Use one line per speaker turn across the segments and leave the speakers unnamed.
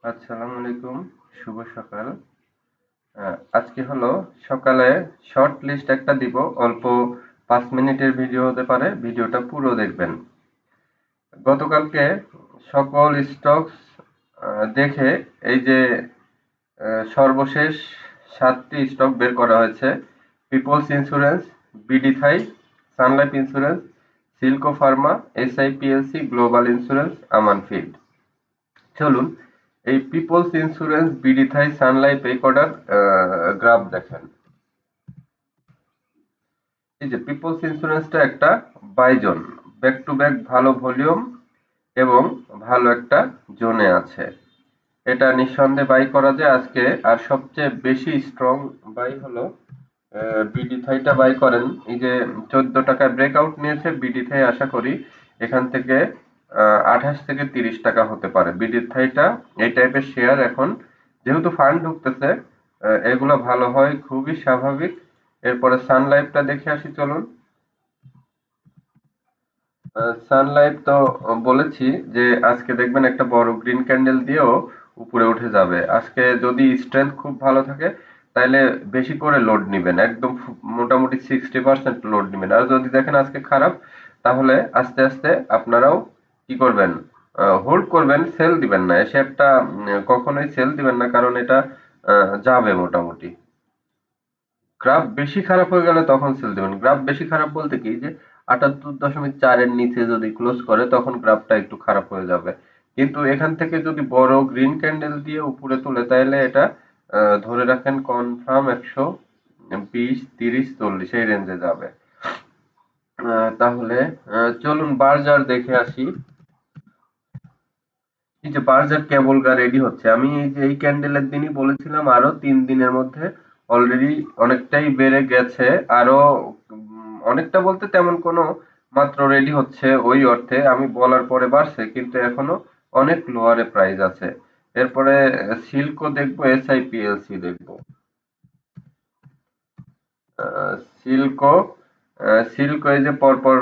আসসালামু আলাইকুম, শুভ সকাল। আজকে হলো সকালে শর্ট লিস্ট একটা দিব, অল্প 5 মিনিটের ভিডিও হতে পারে, ভিডিওটা পুরো দেখবেন। গতকালকে সকল স্টকস দেখে এই যে সর্বশেষ 7টি স্টক বের করা হয়েছে: peoples insurance, BD Thai, Sun Life insurance, Silco Pharma, SIPLC, global insurance, Aman feed. চলুন এই peoples insurance, BD Thai, Sun Life এই কটার গ্রাফ দেখেন। এই যে পিপলস ইন্স্যুরেন্সটা একটা বাইজন, ব্যাক টু ব্যাক ভালো ভলিউম এবং ভালো একটা জোনে আছে। এটা নিঃসন্দেহে বাই করা যায় আজকে। আর সবচেয়ে বেশি স্ট্রং বাই হলো বিডি থাইটা বাই করেন। এই যে 14 টাকায় ব্রেকআউট নিয়েছে বিডি থাই, আশা করি এখান থেকে 28 থেকে 30 টাকা হতে পারে। বিডি থাইটা এই টাইপের শেয়ার এখন যেহেতু ফান্ড ঢুকতেছে, এগুলো ভালো হয় খুবই স্বাভাবিক। এরপরে সান লাইফটা দেখে আসি, চলুন। সানলাইট তো বলেছি যে আজকে দেখবেন একটা বড় গ্রিন ক্যান্ডেল দিয়েও উপরে উঠে যাবে। আজকে যদি স্ট্রেংথ খুব ভালো থাকে তাহলে বেশি করে লোড নিবেন, একদম মোটামুটি 60% লোড নিবেন। আর যদি দেখেন আজকে খারাপ, তাহলে আস্তে আস্তে আপনারাও কি করবেন, হোল্ড করবেন, সেল দিবেন না। এসে একটা কখনোই সেল দিবেন না, কারণ এটা যাবে মোটামুটি। গ্রাফ বেশি খারাপ হয়ে গেলে তখন সেল দিবেন। গ্রাফ বেশি খারাপ বলতে কি, যে 78.4 এর নিচে যদি ক্লোজ করে তখন গ্রাফটা একটু খারাপ হয়ে যাবে। কিন্তু এখান থেকে যদি বড় গ্রিন ক্যান্ডেল দিয়ে উপরে তুলে, তাহলে এটা ধরে রাখেন কনফার্ম 120, 30, 40 এই রেঞ্জে যাবে। তাহলে চলুন বার্জার দেখে আসি। এই যে বার্জার কেবল গা রেডি হচ্ছে। আমি এই যে এই ক্যান্ডেলের দিনই বলেছিলাম আরো 3 দিনের মধ্যে অলরেডি অনেকটাই বেড়ে গেছে। আরো অনেকটা বলতে তেমন কোনো, মাত্র রেডি হচ্ছে, ওই অর্থে আমি বলার পরে বাড়ছে, কিন্তু এখনো অনেক লোয়ারে প্রাইস আছে। এরপরে সিল্কও দেখবো, এসআইপিএলসি দেখবো। সিল্কো, সিল্ক এই যে পরপর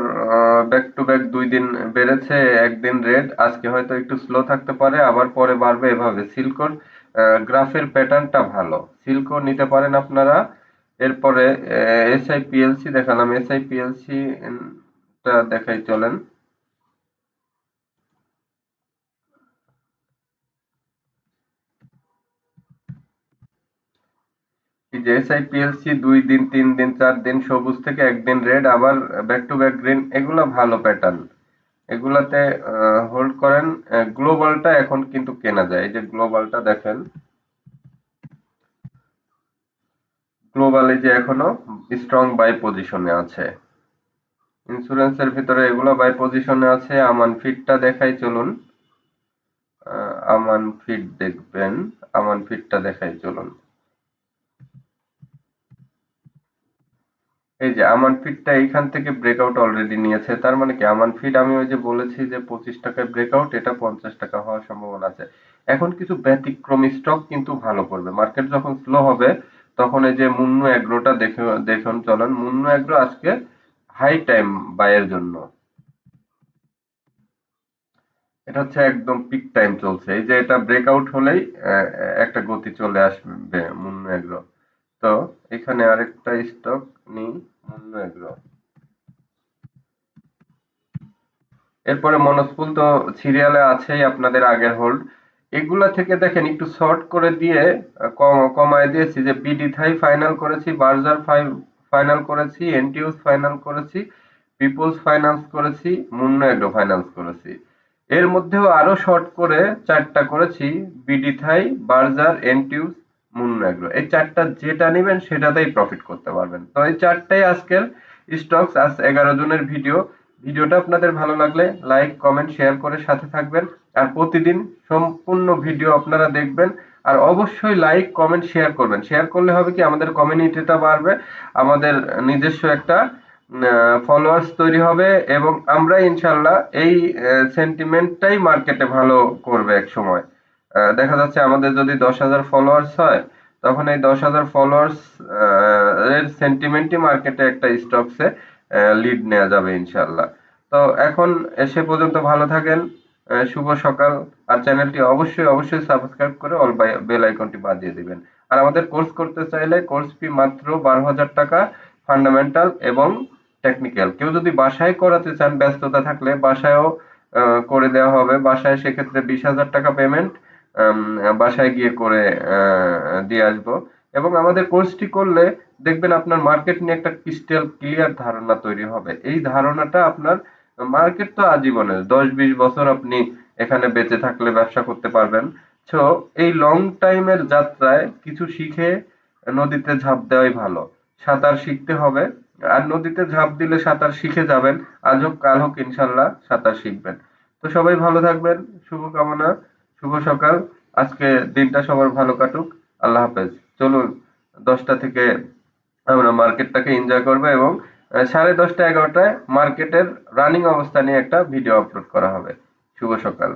ব্যাক টু ব্যাক 2 দিন বেড়েছে, একদিন রেড। আজকে হয়তো একটু স্লো থাকতে পারে, আবার পরে বাড়বে, এভাবে সিল্কোর গ্রাফের প্যাটার্নটা ভালো। সিল্কো নিতে পারেন আপনারা। এরপরে এসআইপিএলসি দেখালাম, এসআইপিএলসি টা দেখাই, চলেন। এই যে এসআইপিএলসি 2 দিন, 3 দিন, 4 দিন সবুজ থেকে একদিন রেড, আবার ব্যাক টু ব্যাক গ্রিন, এগুলো ভালো প্যাটার্ন। এগুলাতে হোল্ড করেন। গ্লোবালটা এখন কিন্তু কেনা যায়। এই যে গ্লোবালটা দেখেন, গ্লোবাল এই যে এখনো স্ট্রং বাই পজিশনে আছে। ইন্স্যুরেন্সের ভিতরে এগুলো বাই পজিশনে আছে। আমান ফিডটা দেখাই, চলুন। আমান ফিড দেখবেন, আমান ফিডটা দেখাই, চলুন। এই যে আমান ফিডটা এইখান থেকে ব্রেকআউট অলরেডি নিয়েছে। তার মানে কি, আমান ফিড আমি ওই যে বলেছি যে 25 টাকায় ব্রেকআউট, এটা 50 টাকা হওয়ার সম্ভাবনা আছে। এখন কিছু ব্যতিক্রমী স্টক কিন্তু ভালো করবে। মার্কেট যখন স্লো হবে তখন এই যে মুন্নু এগ্রোটা দেখে দেখুন, চলেন। মুন্নু এগ্রো আজকে হাই টাইম বাইয়ের জন্য, এটা হচ্ছে একদম পিক টাইম চলছে। এই যে এটা ব্রেকআউট হলেই একটা গতি চলে আসবে মুন্নু এগ্রো। তো এখানে আরেকটা স্টক নিই, মুন্নু এগ্রো। এরপরে মনস্পুল তো সিরিয়ালে আছেই, আপনাদের আগের হোল্ড। এগুলা থেকে দেখেন একটু শর্ট করে দিয়ে কমায় দিয়েছি। যে বিডি থাই ফাইনাল করেছি, বার্জার ফাইনাল করেছি, এনটিউস ফাইনাল করেছি, পিপলস ফাইন্যান্স করেছি, মুন্না এগ্রো ফাইন্যান্স করেছি। এর মধ্যেও আরো শর্ট করে 4টা করেছি: বিডি থাই, বার্জার, এনটিউস, মুন্না এগ্রো। এই 4টা যেটা নেবেন সেটাতেই প্রফিট করতে পারবেন। তো এই 4টাই আজকের স্টকস। আজ 11 জনের ভিডিও। ভিডিওটা আপনাদের ভালো লাগলে লাইক, কমেন্ট, শেয়ার করে সাথে থাকবেন। আর প্রতিদিন সম্পূর্ণ ভিডিও আপনারা দেখবেন। আর অবশ্যই লাইক, কমেন্ট, শেয়ার করবেন। শেয়ার করলে হবে কি, আমাদের কমিউনিটিটা বাড়বে, আমাদের নিজস্ব একটা ফলোয়ার্স তৈরি হবে, এবং আমরা ইনশাল্লাহ এই সেন্টিমেন্টটাই মার্কেটে ভালো করবে এক সময়। দেখা যাচ্ছে আমাদের যদি 10,000 ফলোয়ার্স হয়, তখন এই 10,000 ফলোয়ার্স এর সেন্টিমেন্টই মার্কেটে একটা স্টকসে লিড নেওয়া যাবে ইনশাল্লাহ। তো এখন সে পর্যন্ত ভালো থাকেন। শুভ সকাল। আর চ্যানেলটি অবশ্যই অবশ্যই সাবস্ক্রাইব করে অল বেল আইকনটি বাজিয়ে দিবেন। আর আমাদের কোর্স করতে চাইলে কোর্স ফি মাত্র 12,000 টাকা, ফান্ডামেন্টাল এবং টেকনিক্যাল। কেউ যদি বাসায় করাতে চান, ব্যস্ততা থাকলে বাসায়ও করে দেওয়া হবে। বাসায় সেক্ষেত্রে 20,000 টাকা পেমেন্ট, বাসায় গিয়ে করে দিয়ে আসবো। এবং আমাদের কোর্সটি করলে দেখবেন আপনার মার্কেট নিয়ে একটা ক্রিস্টাল ক্লিয়ার ধারণা তৈরি হবে। এই ধারণাটা আপনার, মার্কেট তো আজীবনের, 10-20 বছর আপনি এখানে বেঁচে থাকলে ব্যবসা করতে পারবেন। সো এই লং টাইমের যাত্রায় কিছু শিখে নদীতে ঝাঁপ দেওয়াই ভালো। সাঁতার শিখতে হবে, আর নদীতে ঝাঁপ দিলে সাঁতার শিখে যাবেন। আজ হোক কাল হোক ইনশাল্লাহ সাঁতার শিখবেন। তো সবাই ভালো থাকবেন, শুভকামনা, শুভ সকাল। আজকে দিনটা সবার ভালো কাটুক। আল্লাহ হাফেজ। চলুন 10টা থেকে আমরা মার্কেটটাকে এনজয় করবো, এবং 10:30 11টায় মার্কেটের রানিং অবস্থা নিয়ে একটা ভিডিও আপলোড করা হবে। শুভ সকাল।